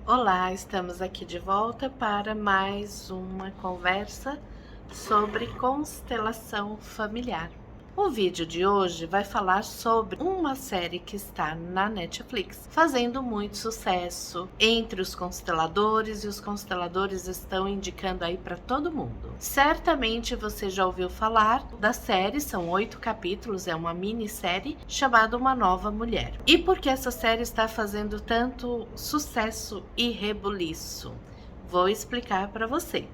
Olá, estamos aqui de volta para mais uma conversa sobre constelação familiar. O vídeo de hoje vai falar sobre uma série que está na Netflix, fazendo muito sucesso entre os consteladores e os consteladores estão indicando aí para todo mundo. Certamente você já ouviu falar da série, são 8 capítulos, é uma minissérie chamada Uma Nova Mulher. E por que essa série está fazendo tanto sucesso e rebuliço? Vou explicar para você.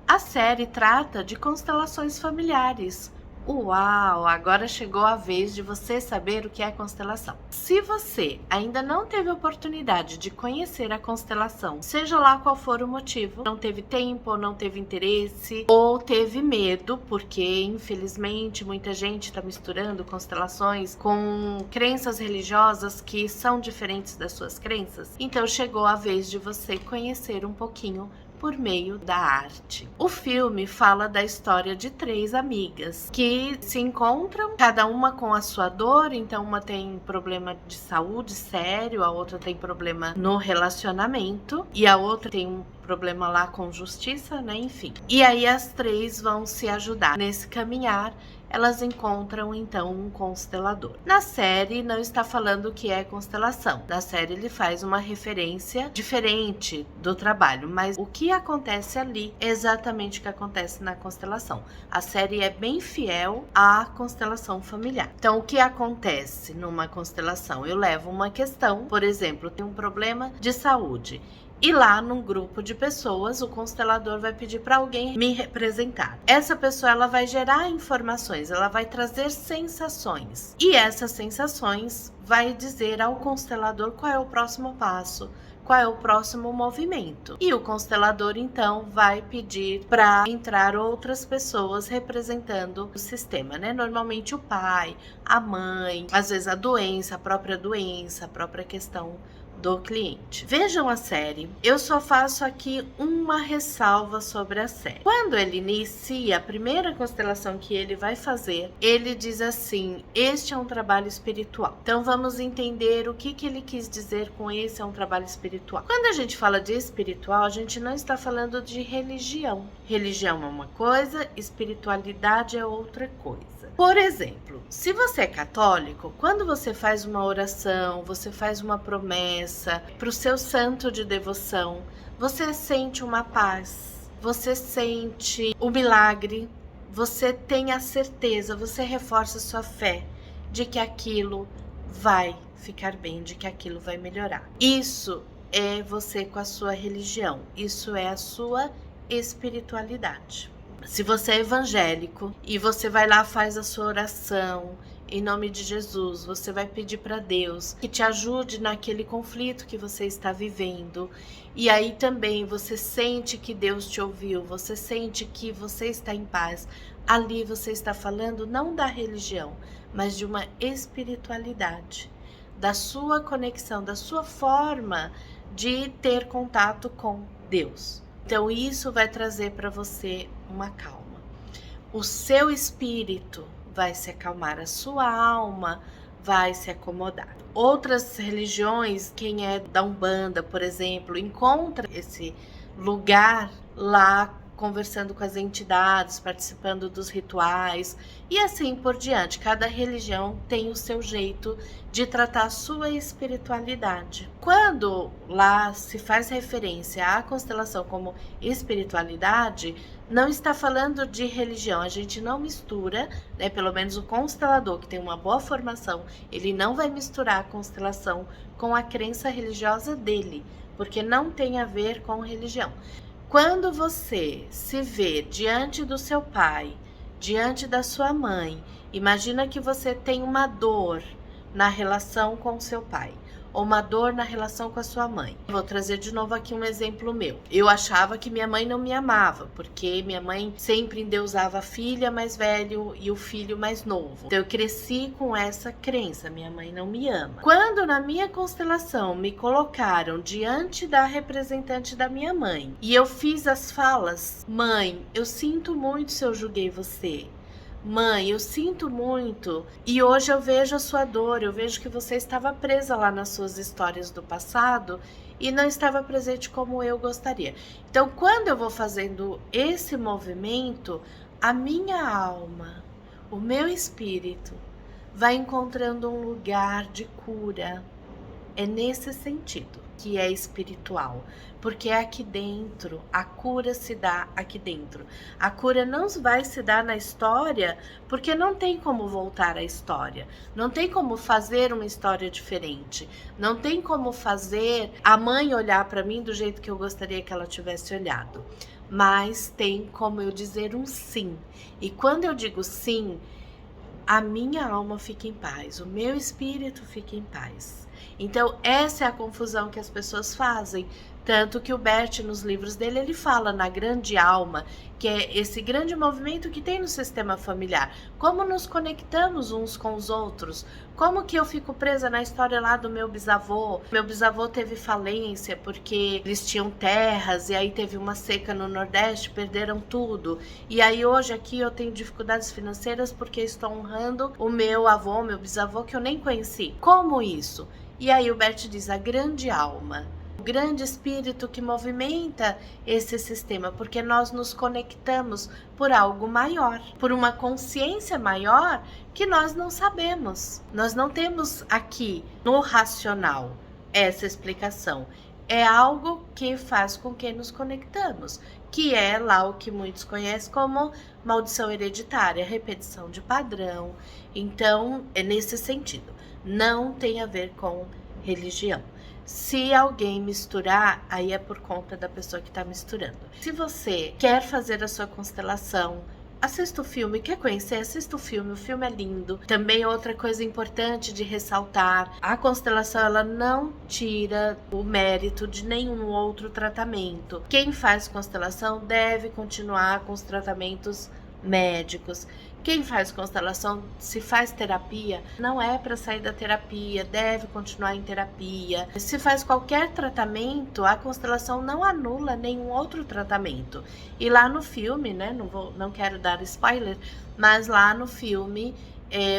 A série trata de constelações familiares. Uau! Agora chegou a vez de você saber o que é constelação. Se você ainda não teve a oportunidade de conhecer a constelação, seja lá qual for o motivo, não teve tempo, ou não teve interesse, ou teve medo, porque infelizmente muita gente está misturando constelações com crenças religiosas que são diferentes das suas crenças, então chegou a vez de você conhecer um pouquinho por meio da arte. O filme fala da história de 3 amigas que se encontram, cada uma com a sua dor, então uma tem problema de saúde sério, a outra tem problema no relacionamento e a outra tem um problema lá com justiça, né? Enfim. E aí as 3 vão se ajudar nesse caminhar. Elas encontram então um constelador. Na série não está falando o que é constelação. Na série ele faz uma referência diferente do trabalho, mas o que acontece ali é exatamente o que acontece na constelação. A série é bem fiel à constelação familiar. Então o que acontece numa constelação? Eu levo uma questão, por exemplo, tem um problema de saúde. E lá num grupo de pessoas, o constelador vai pedir para alguém me representar. Essa pessoa ela vai gerar informações, ela vai trazer sensações. E essas sensações vai dizer ao constelador qual é o próximo passo, qual é o próximo movimento. E o constelador então vai pedir para entrar outras pessoas representando o sistema, né? Normalmente o pai, a mãe, às vezes a própria questão do cliente. Vejam a série. Eu só faço aqui uma ressalva sobre a série. Quando ele inicia a primeira constelação que ele vai fazer, ele diz assim: este é um trabalho espiritual. Então vamos entender o que ele quis dizer com esse é um trabalho espiritual. Quando a gente fala de espiritual, a gente não está falando de religião. Religião é uma coisa, espiritualidade é outra coisa. Por exemplo, se você é católico, quando você faz uma oração, você faz uma promessa para o seu santo de devoção, você sente uma paz, você sente o milagre, você tem a certeza, você reforça sua fé de que aquilo vai ficar bem, de que aquilo vai melhorar. Isso é você com a sua religião, isso é a sua espiritualidade. Se você é evangélico e você vai lá, faz a sua oração em nome de Jesus, você vai pedir para Deus que te ajude naquele conflito que você está vivendo. E aí também você sente que Deus te ouviu, você sente que você está em paz. Ali você está falando não da religião, mas de uma espiritualidade, da sua conexão, da sua forma de ter contato com Deus. Então isso vai trazer para você uma calma. O seu espírito vai se acalmar, a sua alma vai se acomodar. Outras religiões, quem é da Umbanda, por exemplo, encontra esse lugar lá conversando com as entidades, participando dos rituais e assim por diante. Cada religião tem o seu jeito de tratar a sua espiritualidade. Quando lá se faz referência à constelação como espiritualidade, não está falando de religião, a gente não mistura, né? Pelo menos o constelador que tem uma boa formação, ele não vai misturar a constelação com a crença religiosa dele, porque não tem a ver com religião. Quando você se vê diante do seu pai, diante da sua mãe, imagina que você tem uma dor na relação com seu pai, ou uma dor na relação com a sua mãe. Vou trazer de novo aqui um exemplo meu. Eu achava que minha mãe não me amava, porque minha mãe sempre endeusava a filha mais velha e o filho mais novo. Então eu cresci com essa crença, minha mãe não me ama. Quando na minha constelação me colocaram diante da representante da minha mãe, e eu fiz as falas: mãe, eu sinto muito se eu julguei você. Mãe, eu sinto muito e hoje eu vejo a sua dor, eu vejo que você estava presa lá nas suas histórias do passado e não estava presente como eu gostaria. Então, quando eu vou fazendo esse movimento, a minha alma, o meu espírito, vai encontrando um lugar de cura. É nesse sentido que é espiritual, porque é aqui dentro, a cura se dá aqui dentro. A cura não vai se dar na história, porque não tem como voltar à história, não tem como fazer uma história diferente, não tem como fazer a mãe olhar para mim do jeito que eu gostaria que ela tivesse olhado, mas tem como eu dizer um sim. E quando eu digo sim, a minha alma fica em paz, o meu espírito fica em paz. Então, essa é a confusão que as pessoas fazem. Tanto que o Bert, nos livros dele, ele fala na grande alma, que é esse grande movimento que tem no sistema familiar. Como nos conectamos uns com os outros. Como que eu fico presa na história lá do meu bisavô. Meu bisavô teve falência porque eles tinham terras e aí teve uma seca no Nordeste, perderam tudo. E aí hoje aqui eu tenho dificuldades financeiras porque estou honrando o meu avô, meu bisavô, que eu nem conheci. Como isso? E aí o Bert diz, a grande alma. O grande espírito que movimenta esse sistema, porque nós nos conectamos por algo maior, por uma consciência maior que nós não sabemos. Nós não temos aqui no racional essa explicação. É algo que faz com que nos conectamos, que é lá o que muitos conhecem como maldição hereditária, repetição de padrão. Então, é nesse sentido. Não tem a ver com religião. Se alguém misturar, aí é por conta da pessoa que está misturando. Se você quer fazer a sua constelação, assista o filme. Quer conhecer? Assista o filme é lindo. Também outra coisa importante de ressaltar, a constelação ela não tira o mérito de nenhum outro tratamento. Quem faz constelação deve continuar com os tratamentos médicos. Quem faz constelação, se faz terapia, não é para sair da terapia, deve continuar em terapia. Se faz qualquer tratamento, a constelação não anula nenhum outro tratamento. E lá no filme, né, não quero dar spoiler, mas lá no filme,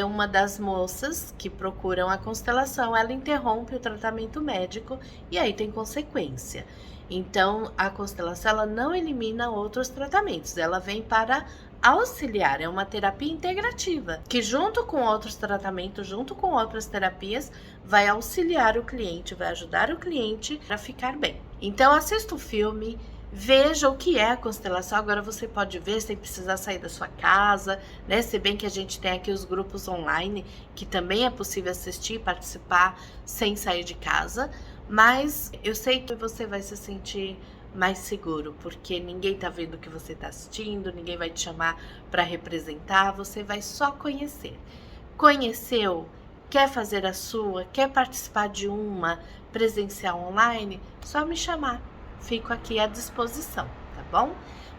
uma das moças que procuram a constelação, ela interrompe o tratamento médico e aí tem consequência. Então, a constelação ela não elimina outros tratamentos, ela vem para auxiliar, é uma terapia integrativa, que junto com outros tratamentos, junto com outras terapias, vai auxiliar o cliente, vai ajudar o cliente a ficar bem. Então, assista o filme, veja o que é a constelação. Agora você pode ver sem precisar sair da sua casa, né? Se bem que a gente tem aqui os grupos online, que também é possível assistir e participar sem sair de casa, mas eu sei que você vai se sentir mais seguro, porque ninguém tá vendo o que você tá assistindo, ninguém vai te chamar para representar, você vai só conhecer. Conheceu? Quer fazer a sua? Quer participar de uma presencial online? Só me chamar. Fico aqui à disposição, tá bom?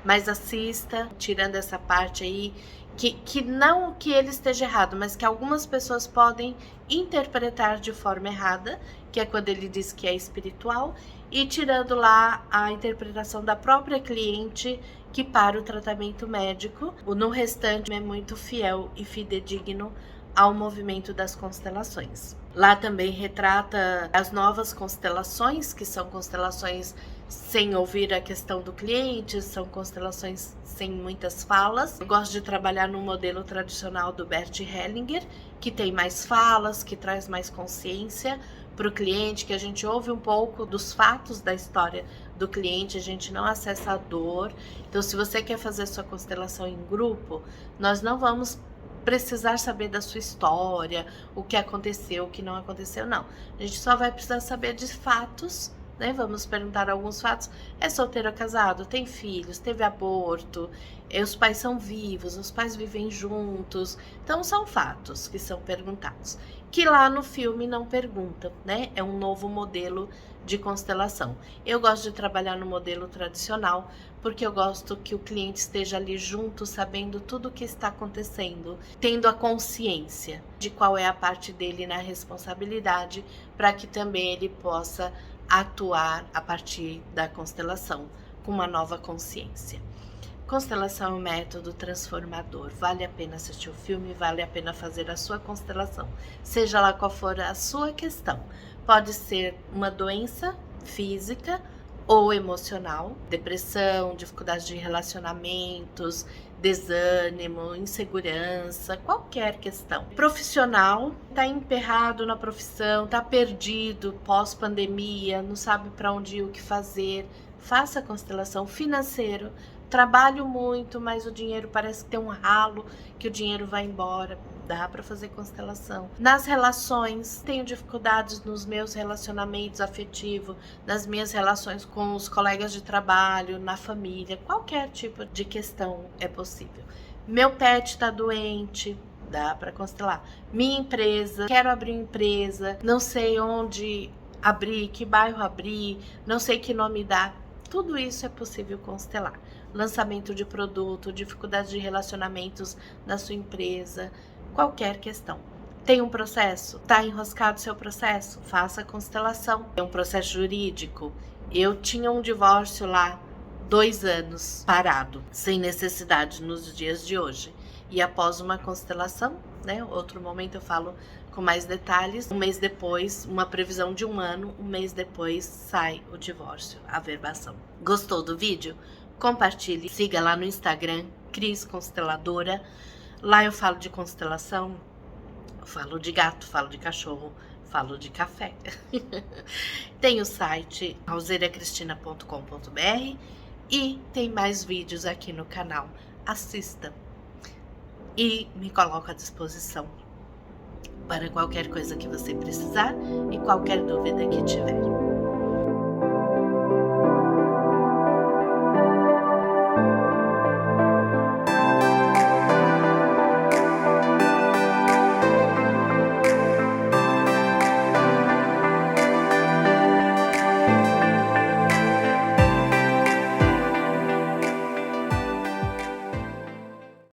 Mas assista, tirando essa parte aí, que não que ele esteja errado, mas que algumas pessoas podem interpretar de forma errada, que é quando ele diz que é espiritual, e tirando lá a interpretação da própria cliente, que para o tratamento médico, no restante é muito fiel e fidedigno ao movimento das constelações. Lá também retrata as novas constelações, que são constelações sem ouvir a questão do cliente, são constelações sem muitas falas. Eu gosto de trabalhar no modelo tradicional do Bert Hellinger, que tem mais falas, que traz mais consciência para o cliente, que a gente ouve um pouco dos fatos da história do cliente, a gente não acessa a dor. Então, se você quer fazer sua constelação em grupo, nós não vamos precisar saber da sua história, o que aconteceu, o que não aconteceu, não. A gente só vai precisar saber de fatos, né? Vamos perguntar alguns fatos. É solteiro ou casado? Tem filhos? Teve aborto? Os pais são vivos? Os pais vivem juntos? Então, são fatos que são perguntados. Que lá no filme não perguntam, né? É um novo modelo de constelação. Eu gosto de trabalhar no modelo tradicional, porque eu gosto que o cliente esteja ali junto, sabendo tudo o que está acontecendo, tendo a consciência de qual é a parte dele na responsabilidade, para que também ele possa atuar a partir da constelação com uma nova consciência. Constelação é um método transformador. Vale a pena assistir o filme, vale a pena fazer a sua constelação. Seja lá qual for a sua questão. Pode ser uma doença física ou emocional, depressão, dificuldade de relacionamentos, desânimo, insegurança, qualquer questão. Profissional, tá emperrado na profissão, tá perdido pós-pandemia, não sabe para onde ir, o que fazer. Faça a constelação. Financeiro, trabalho muito, mas o dinheiro parece que tem um ralo, que o dinheiro vai embora. Dá para fazer constelação. Nas relações, tenho dificuldades nos meus relacionamentos afetivos, nas minhas relações com os colegas de trabalho, na família, qualquer tipo de questão é possível. Meu pet está doente, dá para constelar. Minha empresa, quero abrir uma empresa, não sei onde abrir, que bairro abrir, não sei que nome dar. Tudo isso é possível constelar. Lançamento de produto, dificuldade de relacionamentos na sua empresa, qualquer questão. Tem um processo? Está enroscado seu processo? Faça a constelação. Tem um processo jurídico? Eu tinha um divórcio lá, 2 anos parado, sem necessidade nos dias de hoje. E após uma constelação, né? Outro momento eu falo com mais detalhes. Um mês depois, uma previsão de 1 ano, 1 mês depois sai o divórcio, a averbação. Gostou do vídeo? Compartilhe, siga lá no Instagram, Cris Consteladora. Lá eu falo de constelação, falo de gato, falo de cachorro, falo de café. Tem o site alzeriacristina.com.br e tem mais vídeos aqui no canal. Assista e me coloco à disposição para qualquer coisa que você precisar e qualquer dúvida que tiver.